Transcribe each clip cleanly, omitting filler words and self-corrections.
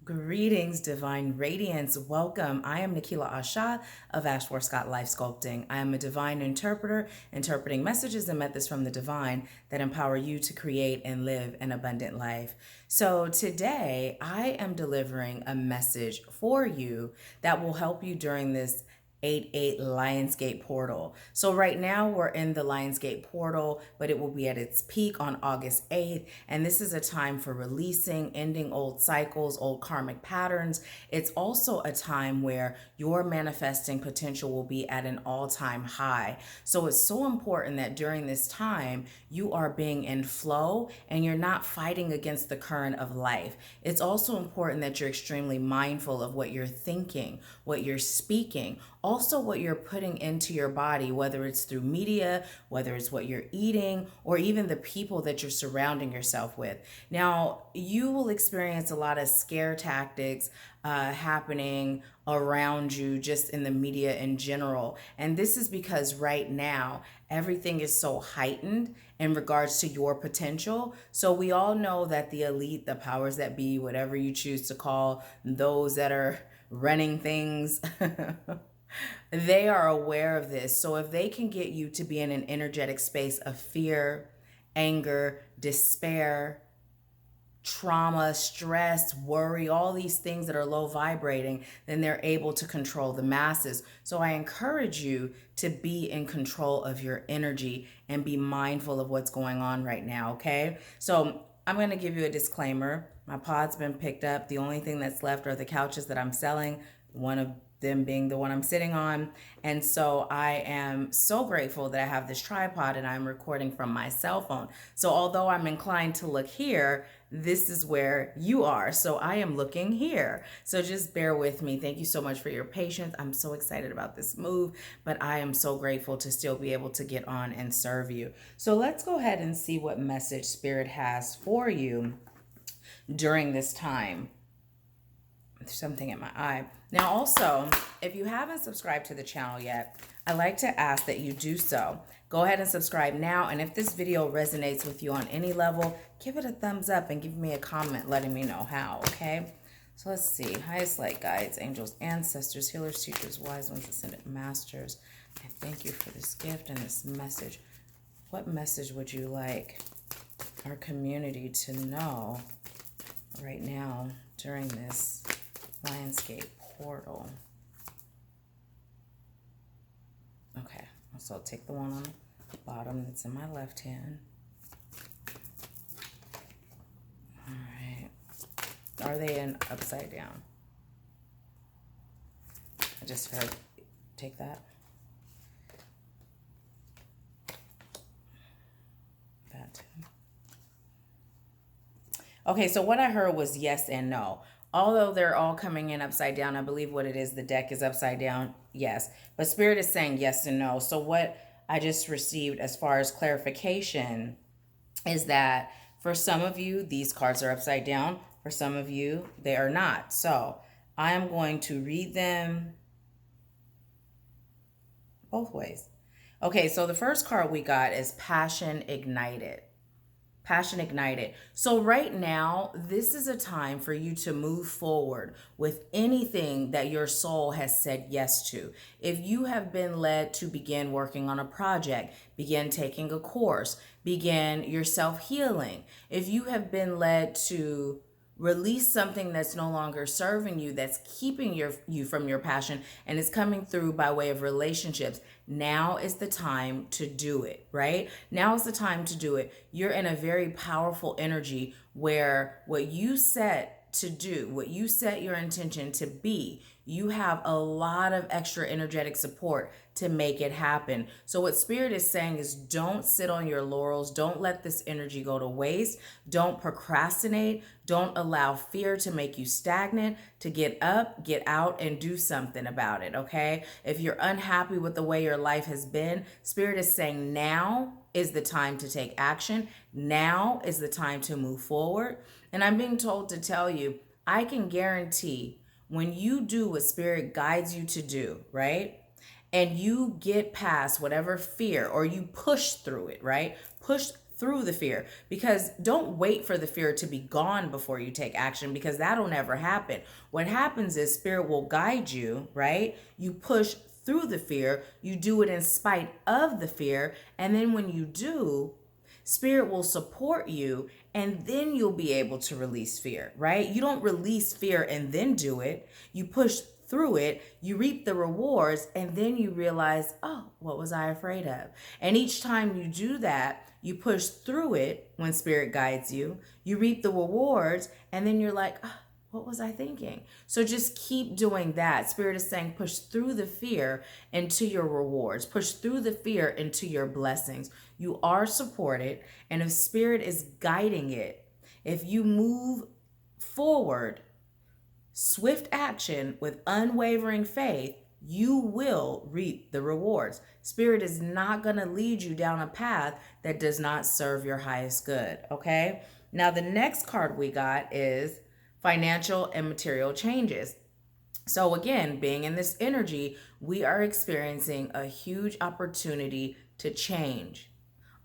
Greetings, divine radiance. Welcome. I am Nahkila Isha of Scott Life Sculpting. I am a divine interpreter, interpreting messages and methods from the divine that empower you to create and live an abundant life. So today I am delivering a message for you that will help you during this 8/8 Lionsgate portal. So right now we're in the Lionsgate portal, but it will be at its peak on August 8th. And this is a time for releasing, ending old cycles, old karmic patterns. It's also a time where your manifesting potential will be at an all-time high. So it's so important that during this time, you are being in flow and you're not fighting against the current of life. It's also important that you're extremely mindful of what you're thinking, what you're speaking, also what you're putting into your body, whether it's through media, whether it's what you're eating, or even the people that you're surrounding yourself with. Now, you will experience a lot of scare tactics happening around you just in the media in general. And this is because right now, everything is so heightened in regards to your potential. So we all know that the elite, the powers that be, whatever you choose to call those that are running things, they are aware of this. So if they can get you to be in an energetic space of fear, anger, despair, trauma, stress, worry, all these things that are low vibrating, then they're able to control the masses. So I encourage you to be in control of your energy and be mindful of what's going on right now, okay? So I'm going to give you a disclaimer. My pod's been picked up. The only thing that's left are the couches that I'm selling. One of them being the one I'm sitting on. And so I am so grateful that I have this tripod and I'm recording from my cell phone. So although I'm inclined to look here, this is where you are. So I am looking here. So just bear with me. Thank you so much for your patience. I'm so excited about this move, but I am so grateful to still be able to get on and serve you. So let's go ahead and see what message Spirit has for you during this time. There's something in my eye. Now also, if you haven't subscribed to the channel yet, I'd like to ask that you do so. Go ahead and subscribe now. And if this video resonates with you on any level, give it a thumbs up and give me a comment letting me know how, okay? So let's see. Highest light guides, angels, ancestors, healers, teachers, wise ones, ascended masters. I thank you for this gift and this message. What message would you like our community to know right now during this Lionsgate portal? Okay, so I'll take the one on the bottom that's in my left hand. All right. Are they in upside down? I just heard, take that. That too. Okay, so what I heard was yes and no. Although they're all coming in upside down, I believe what it is, the deck is upside down, yes. But Spirit is saying yes and no. So what I just received as far as clarification is that for some of you, these cards are upside down. For some of you, they are not. So I am going to read them both ways. Okay, so the first card we got is Passion Ignited. Passion ignited. So right now, this is a time for you to move forward with anything that your soul has said yes to. If you have been led to begin working on a project, begin taking a course, begin your self-healing. If you have been led to release something that's no longer serving you, that's keeping you from your passion, and it's coming through by way of relationships, now is the time to do it, right? Now is the time to do it. You're in a very powerful energy where what you set to do, what you set your intention to be, you have a lot of extra energetic support to make it happen. So what Spirit is saying is don't sit on your laurels. Don't let this energy go to waste. Don't procrastinate. Don't allow fear to make you stagnant, to get up, get out, and do something about it, okay? If you're unhappy with the way your life has been, Spirit is saying now is the time to take action. Now is the time to move forward. And I'm being told to tell you, I can guarantee when you do what Spirit guides you to do, right? And you get past whatever fear, or you push through it, right? Push through the fear, because don't wait for the fear to be gone before you take action, because that'll never happen. What happens is spirit will guide you, right? You push through the fear, you do it in spite of the fear, and then when you do, spirit will support you, and then you'll be able to release fear, right? You don't release fear and then do it. You push through it, you reap the rewards, and then you realize, oh, what was I afraid of? And each time you do that, you push through it when spirit guides you, you reap the rewards, and then you're like, oh, what was I thinking? So just keep doing that. Spirit is saying push through the fear into your rewards. Push through the fear into your blessings. You are supported. And if spirit is guiding it, if you move forward, swift action with unwavering faith, you will reap the rewards. Spirit is not going to lead you down a path that does not serve your highest good. Okay. Now, the next card we got is financial and material changes. So again, being in this energy, we are experiencing a huge opportunity to change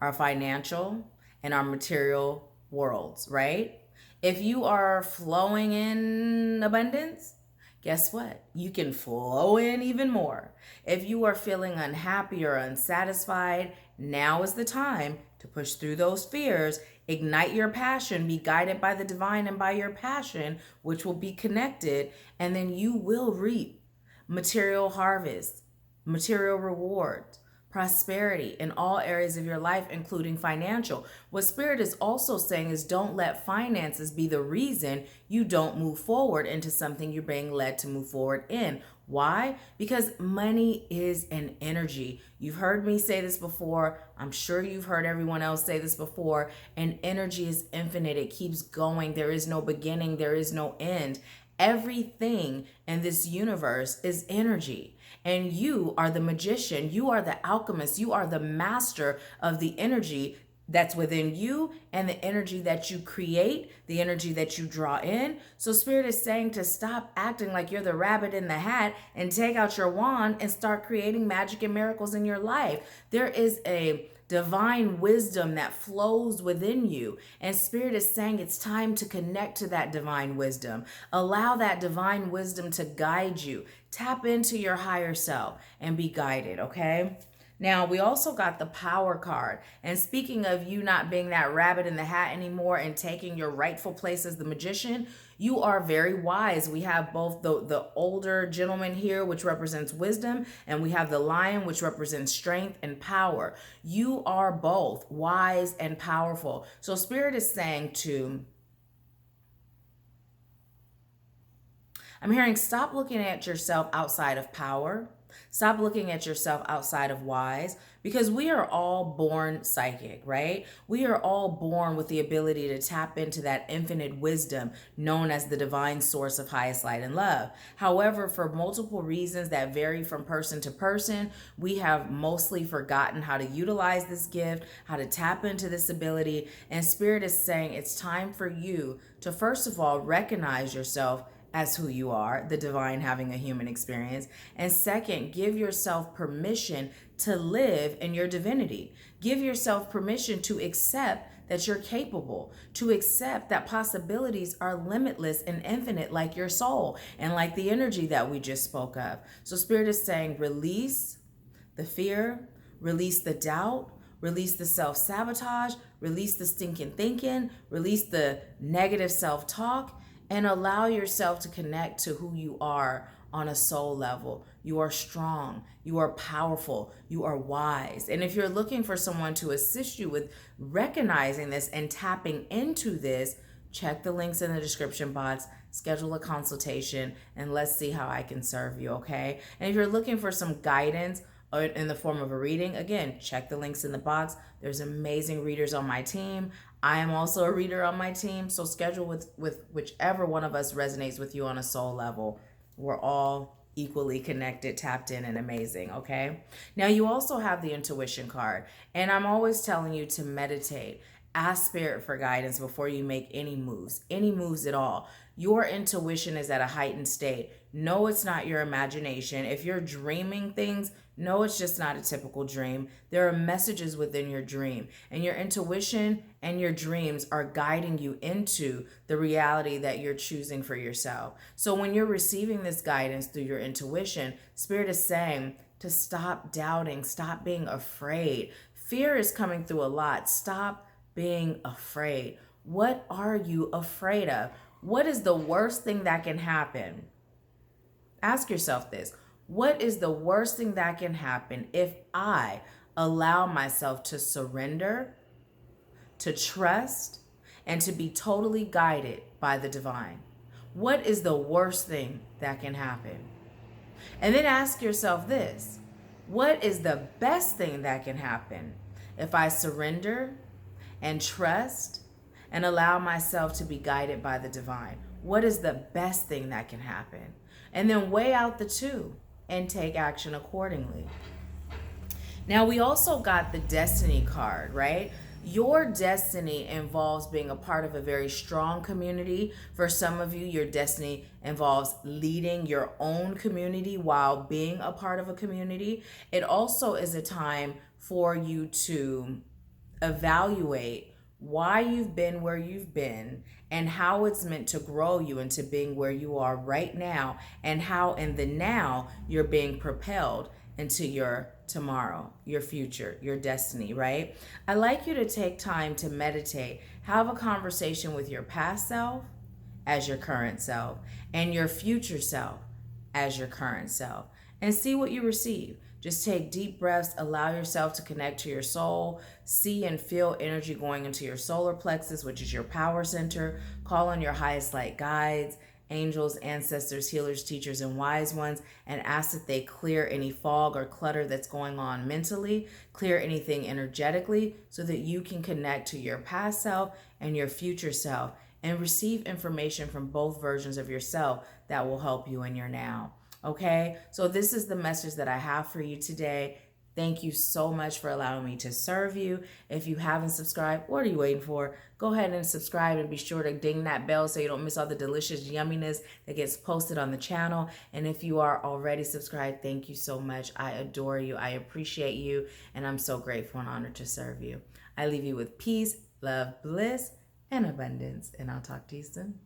our financial and our material worlds, right? If you are flowing in abundance, guess what? You can flow in even more. If you are feeling unhappy or unsatisfied, now is the time to push through those fears, ignite your passion, be guided by the divine and by your passion, which will be connected, and then you will reap material harvest, material rewards, prosperity in all areas of your life, including financial. What Spirit is also saying is don't let finances be the reason you don't move forward into something you're being led to move forward in. Why? Because money is an energy. You've heard me say this before. I'm sure you've heard everyone else say this before. And energy is infinite. It keeps going. There is no beginning. There is no end. Everything in this universe is energy. And you are the magician. You are the alchemist. You are the master of the energy that's within you and the energy that you create, the energy that you draw in. So Spirit is saying to stop acting like you're the rabbit in the hat and take out your wand and start creating magic and miracles in your life. There is a divine wisdom that flows within you. And Spirit is saying it's time to connect to that divine wisdom. Allow that divine wisdom to guide you. Tap into your higher self and be guided, okay? Now, we also got the power card. And speaking of you not being that rabbit in the hat anymore and taking your rightful place as the magician, you are very wise. We have both the older gentleman here, which represents wisdom, and we have the lion, which represents strength and power. You are both wise and powerful. So Spirit is saying I'm hearing stop looking at yourself outside of power. Stop looking at yourself outside of wise, because we are all born psychic, right? We are all born with the ability to tap into that infinite wisdom known as the divine source of highest light and love. However, for multiple reasons that vary from person to person, we have mostly forgotten how to utilize this gift, how to tap into this ability. And Spirit is saying it's time for you to, first of all, recognize yourself as who you are, the divine having a human experience. And second, give yourself permission to live in your divinity. Give yourself permission to accept that you're capable, to accept that possibilities are limitless and infinite, like your soul and like the energy that we just spoke of. So Spirit is saying release the fear, release the doubt, release the self-sabotage, release the stinking thinking, release the negative self-talk, and allow yourself to connect to who you are on a soul level. You are strong, you are powerful, you are wise. And if you're looking for someone to assist you with recognizing this and tapping into this, check the links in the description box, schedule a consultation, and let's see how I can serve you, okay? And if you're looking for some guidance in the form of a reading, again, check the links in the box. There's amazing readers on my team. I am also a reader on my team, so schedule with whichever one of us resonates with you on a soul level. We're all equally connected, tapped in, and amazing, okay? Now, you also have the intuition card, and I'm always telling you to meditate. Ask Spirit for guidance before you make any moves at all. Your intuition is at a heightened state. No, it's not your imagination. If you're dreaming things, No, it's just not a typical dream. There are messages within your dream, and your intuition and your dreams are guiding you into the reality that you're choosing for yourself. So when you're receiving this guidance through your intuition, Spirit is saying to stop doubting, stop being afraid. Fear is coming through a lot. Stop being afraid. What are you afraid of? What is the worst thing that can happen? Ask yourself this. What is the worst thing that can happen if I allow myself to surrender, to trust, and to be totally guided by the divine? What is the worst thing that can happen? And then ask yourself this. What is the best thing that can happen if I surrender and trust and allow myself to be guided by the divine? What is the best thing that can happen? And then weigh out the two and take action accordingly. Now, we also got the destiny card, right? Your destiny involves being a part of a very strong community. For some of you, your destiny involves leading your own community while being a part of a community. It also is a time for you to evaluate why you've been where you've been and how it's meant to grow you into being where you are right now, and how in the now you're being propelled into your tomorrow, your future, your destiny, right? I'd like you to take time to meditate, have a conversation with your past self as your current self and your future self as your current self, and see what you receive. Just take deep breaths, allow yourself to connect to your soul, see and feel energy going into your solar plexus, which is your power center. Call on your highest light guides, angels, ancestors, healers, teachers, and wise ones, and ask that they clear any fog or clutter that's going on mentally, clear anything energetically, so that you can connect to your past self and your future self and receive information from both versions of yourself that will help you in your now. Okay, so this is the message that I have for you today. Thank you so much for allowing me to serve you. If you haven't subscribed, what are you waiting for? Go ahead and subscribe, and be sure to ding that bell so you don't miss all the delicious yumminess that gets posted on the channel. And if you are already subscribed, thank you so much. I adore you. I appreciate you. And I'm so grateful and honored to serve you. I leave you with peace, love, bliss, and abundance. And I'll talk to you soon.